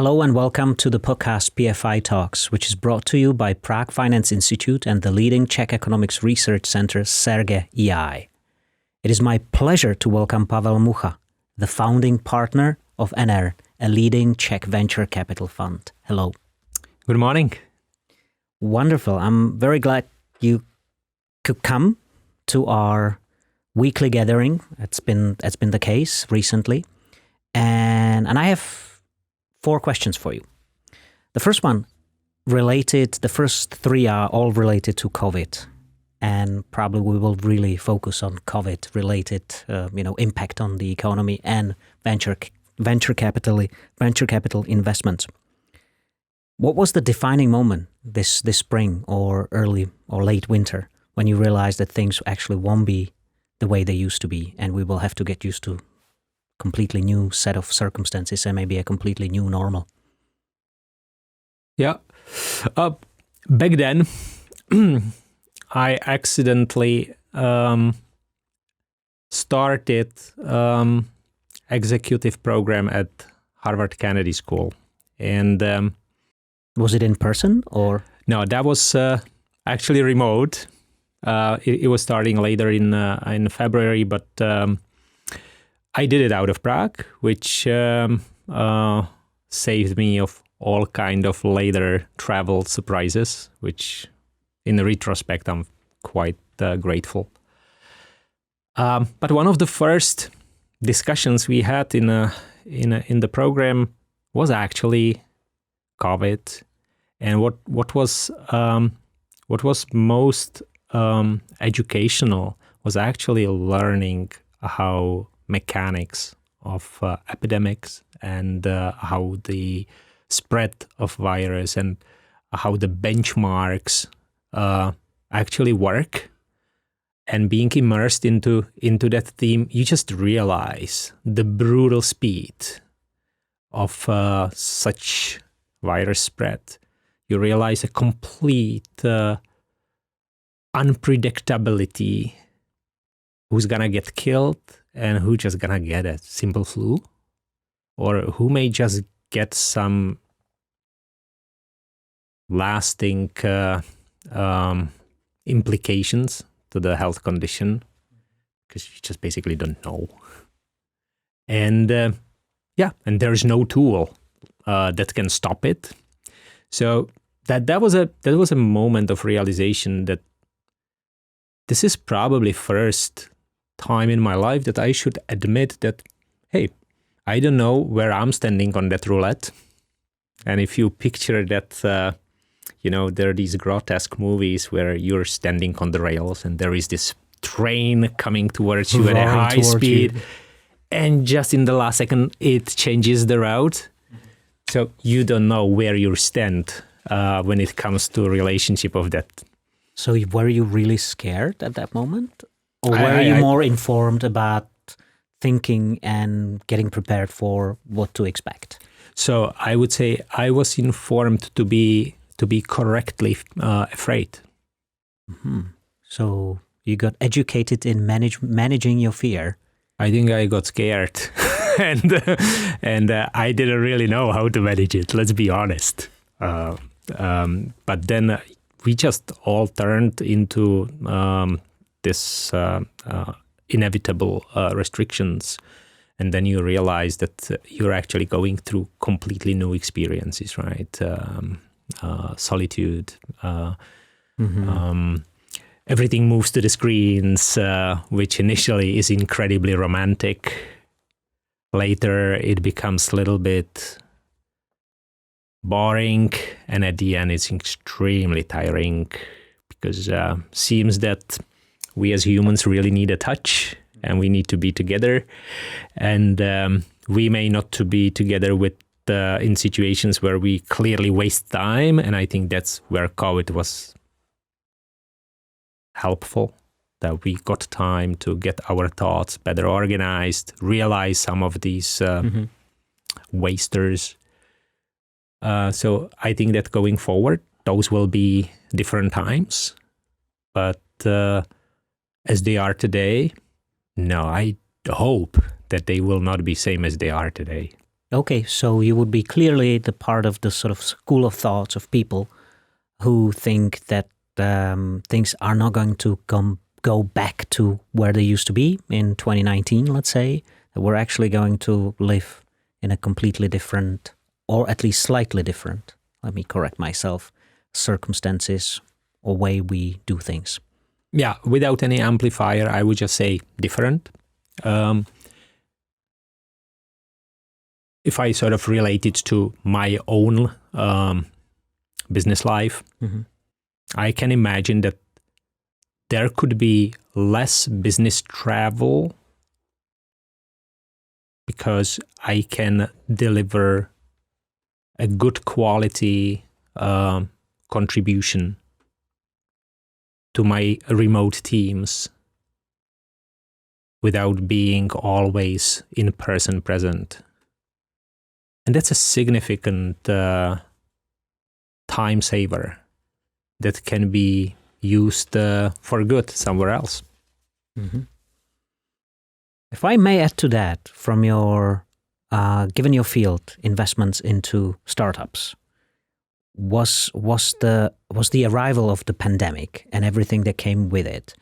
Hello and welcome to the podcast PFI Talks, which is brought to you by Prague Finance Institute and the leading Czech economics research center Serge EI. It is my pleasure to welcome Pavel Mucha, the founding partner of Enern, a leading Czech venture capital fund. Hello. Good morning. Wonderful. I'm very glad you could come to our weekly gathering. It's been the case recently. And I have 4 questions for you. The first one the first 3 are all related to COVID. And probably we will really focus on COVID-related, impact on the economy and venture capital investments. What was the defining moment this spring or early or late winter when you realized that things actually won't be the way they used to be, and we will have to get used to completely new set of circumstances and maybe a completely new normal? Yeah. Back then, I accidentally started executive program at Harvard Kennedy School. And was it in person or? No, that was actually remote. It was starting later in February, but I did it out of Prague, which saved me of all kind of later travel surprises, which in retrospect, I'm quite grateful. But one of the first discussions we had in the program was actually COVID, and what was most educational was actually learning how mechanics of epidemics and how the spread of virus and how the benchmarks actually work. And being immersed into that theme, you just realize the brutal speed of such virus spread. You realize a complete unpredictability, who's gonna get killed and who just gonna get a simple flu, or who may just get some lasting implications to the health condition, because you just basically don't know. And and there's no tool that can stop it. So that was a moment of realization that this is probably first time in my life that I should admit that, hey, I don't know where I'm standing on that roulette. And if you picture that, there are these grotesque movies where you're standing on the rails and there is this train coming towards you at a high speed. And just in the last second, it changes the route. So you don't know where you stand when it comes to relationship of that. So were you really scared at that moment? Or were you more informed about thinking and getting prepared for what to expect? So I would say I was informed to be correctly afraid. Mm-hmm. So you got educated in managing your fear. I think I got scared, and I didn't really know how to manage it. Let's be honest. But then we just all turned into this inevitable restrictions. And then you realize that you're actually going through completely new experiences, right? Solitude. Everything moves to the screens, which initially is incredibly romantic. Later, it becomes a little bit boring. And at the end, it's extremely tiring because it seems that we as humans really need a touch. And we need to be together, and we may not to be together in situations where we clearly waste time. And I think that's where COVID was helpful, that we got time to get our thoughts better organized, realize some of these wasters. So I think that going forward, those will be different times, but as they are today. No, I hope that they will not be same as they are today. Okay, so you would be clearly the part of the sort of school of thoughts of people who think that things are not going to go back to where they used to be in 2019, let's say, that we're actually going to live in a completely different, or at least slightly different, let me correct myself, circumstances or way we do things. Yeah, without any amplifier, I would just say different. If I sort of relate it to my own business life, I can imagine that there could be less business travel because I can deliver a good quality contribution to my remote teams without being always in person present. And that's a significant time saver that can be used for good somewhere else. If I may add to that, from your, given your field, investments into startups, was the arrival of the pandemic and everything that came with it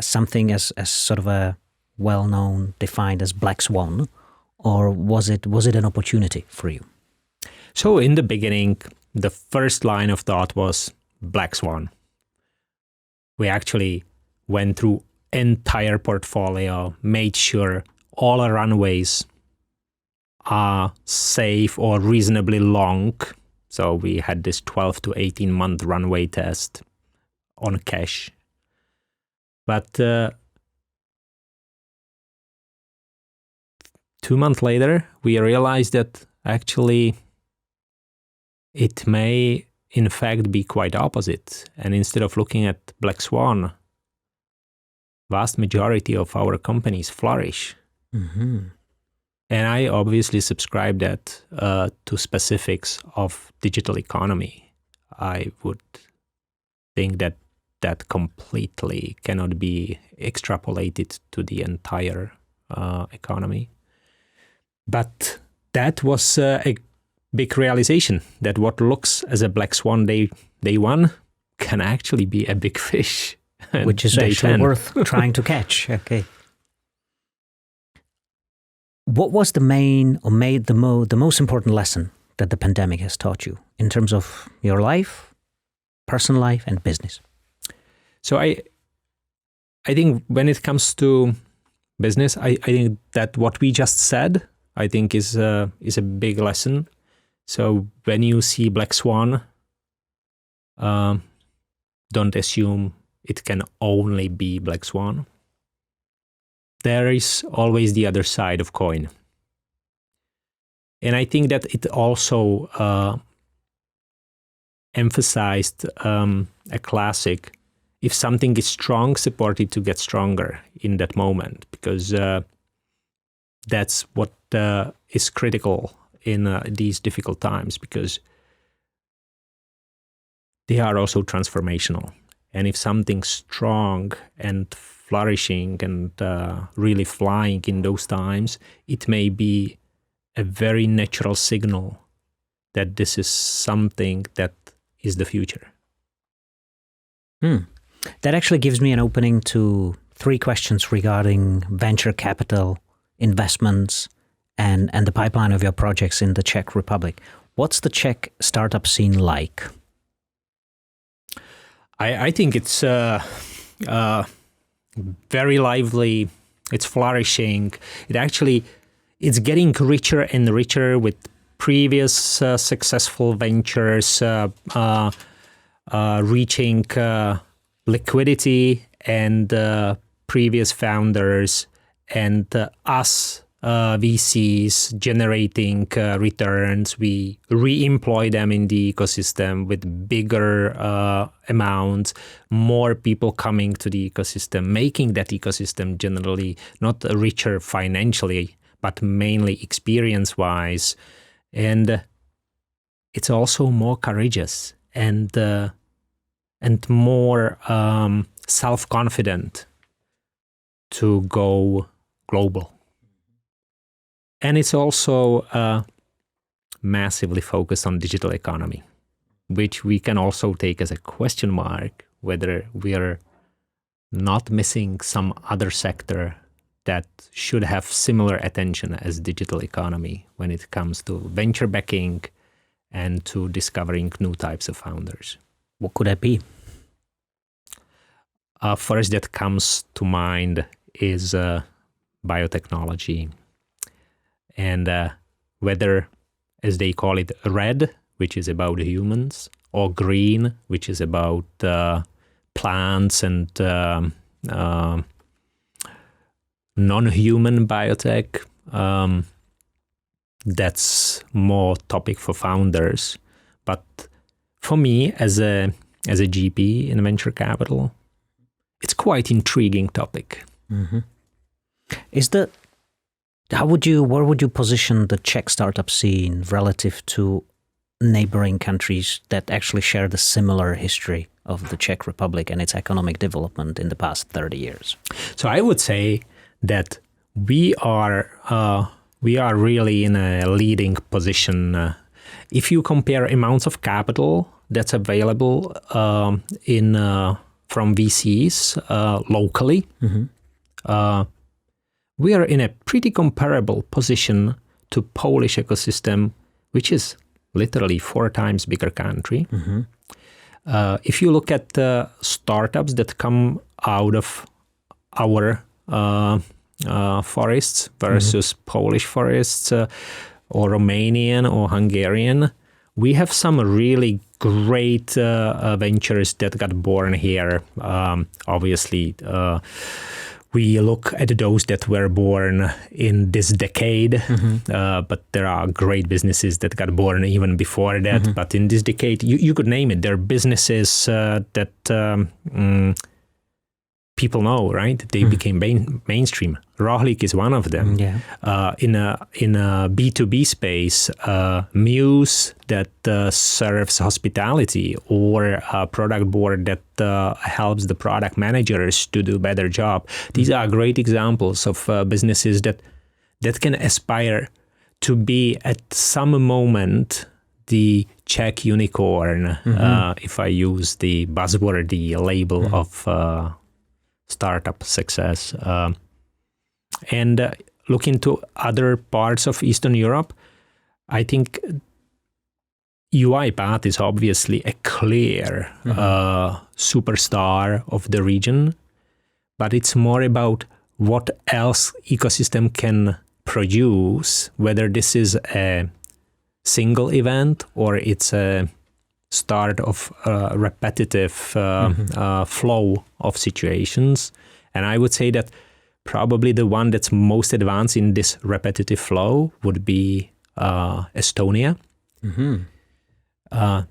something as sort of a well-known, defined as black swan, or was it an opportunity for you? So in the beginning, the first line of thought was black swan. We actually went through entire portfolio, made sure all our runways are safe or reasonably long. So we had this 12 to 18 month runway test on cash. But 2 months later, we realized that actually it may in fact be quite opposite. And instead of looking at black swan, vast majority of our companies flourish. And I obviously subscribe that to specifics of digital economy. I would think that that completely cannot be extrapolated to the entire economy. But that was a big realization that what looks as a black swan day one can actually be a big fish. Which is actually worth trying to catch. Okay. What was the main or the most important lesson that the pandemic has taught you in terms of your life, personal life, and business? So I think when it comes to business, I think that what we just said, I think is a big lesson. So when you see black swan, don't assume it can only be black swan. There is always the other side of coin. And I think that it also emphasized a classic, if something is strong, support it to get stronger in that moment, because that's what is critical in these difficult times, because they are also transformational. And if something's strong and flourishing and really flying in those times, it may be a very natural signal that this is something that is the future. That actually gives me an opening to 3 questions regarding venture capital, investments, and the pipeline of your projects in the Czech Republic. What's the Czech startup scene like? I think it's very lively. It's flourishing. It's getting richer and richer with previous successful ventures reaching liquidity, and previous founders and us VCs generating returns. We re-employ them in the ecosystem with bigger amounts, more people coming to the ecosystem, making that ecosystem generally not richer financially, but mainly experience-wise. And it's also more courageous and more self-confident to go global. And it's also massively focused on digital economy, which we can also take as a question mark, whether we are not missing some other sector that should have similar attention as digital economy when it comes to venture backing and to discovering new types of founders. What could that be? First that comes to mind is biotechnology. And whether, as they call it, red, which is about humans, or green, which is about plants and non-human biotech, that's more topic for founders. But for me, as a GP in venture capital, it's quite intriguing topic. Mm-hmm. Where would you position the Czech startup scene relative to neighboring countries that actually share the similar history of the Czech Republic and its economic development in the past 30 years? So I would say that we are really in a leading position. If you compare amounts of capital that's available from VCs locally, mm-hmm. We are in a pretty comparable position to Polish ecosystem, which is literally 4 times bigger country. Mm-hmm. If you look at the startups that come out of our forests versus mm-hmm. Polish forests or Romanian or Hungarian, we have some really great ventures that got born here. Obviously, we look at those that were born in this decade, mm-hmm. But there are great businesses that got born even before that. Mm-hmm. But in this decade, you could name it. There are businesses that people know, right? They mm-hmm. became mainstream. Rohlik is one of them. Yeah. In a B2B space, Muse that serves hospitality, or a product board that helps the product managers to do a better job. These mm-hmm. are great examples of businesses that can aspire to be at some moment the Czech unicorn, mm-hmm. If I use the buzzwordy label mm-hmm. of startup success. And look into other parts of Eastern Europe, I think UiPath is obviously a clear mm-hmm. Superstar of the region, but it's more about what else ecosystem can produce, whether this is a single event or it's a start of a repetitive mm-hmm. Flow of situations. And I would say that probably the one that's most advanced in this repetitive flow would be Estonia. Mm-hmm.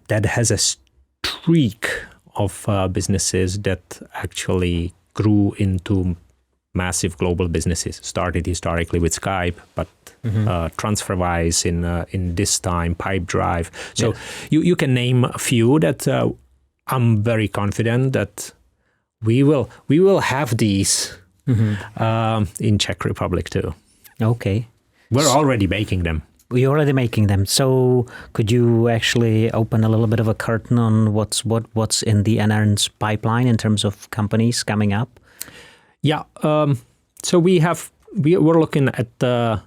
That has a streak of businesses that actually grew into massive global businesses. Started historically with Skype, but mm-hmm. TransferWise in this time, Pipedrive. So you can name a few that I'm very confident that we will have these mm-hmm. In Czech Republic too. Okay. We're already making them. We're already making them. So could you actually open a little bit of a curtain on what's in the Enern's pipeline in terms of companies coming up? Yeah. So we're looking at a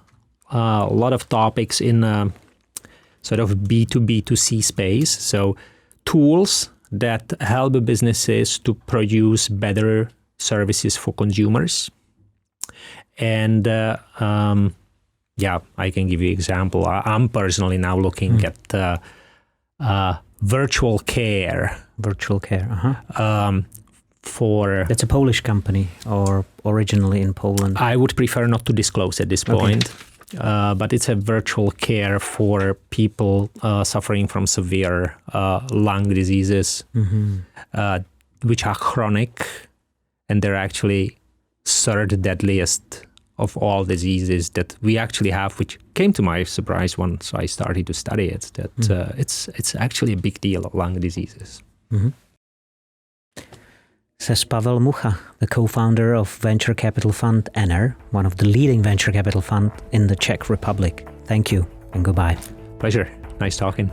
lot of topics in sort of B2B2C space. So tools that help businesses to produce better services for consumers. And I can give you an example. I'm personally now looking at virtual care. Virtual care, uh-huh. That's a Polish company or originally in Poland? I would prefer not to disclose at this point. Okay. But it's a virtual care for people suffering from severe lung diseases, mm-hmm. Which are chronic, and they're actually third deadliest of all diseases that we actually have, which came to my surprise once I started to study it, that mm-hmm. It's actually a big deal, lung diseases. Mm-hmm. says Pavel Mucha, the co-founder of venture capital fund Enern, one of the leading venture capital fund in the Czech Republic. Thank you and goodbye. Pleasure. Nice talking.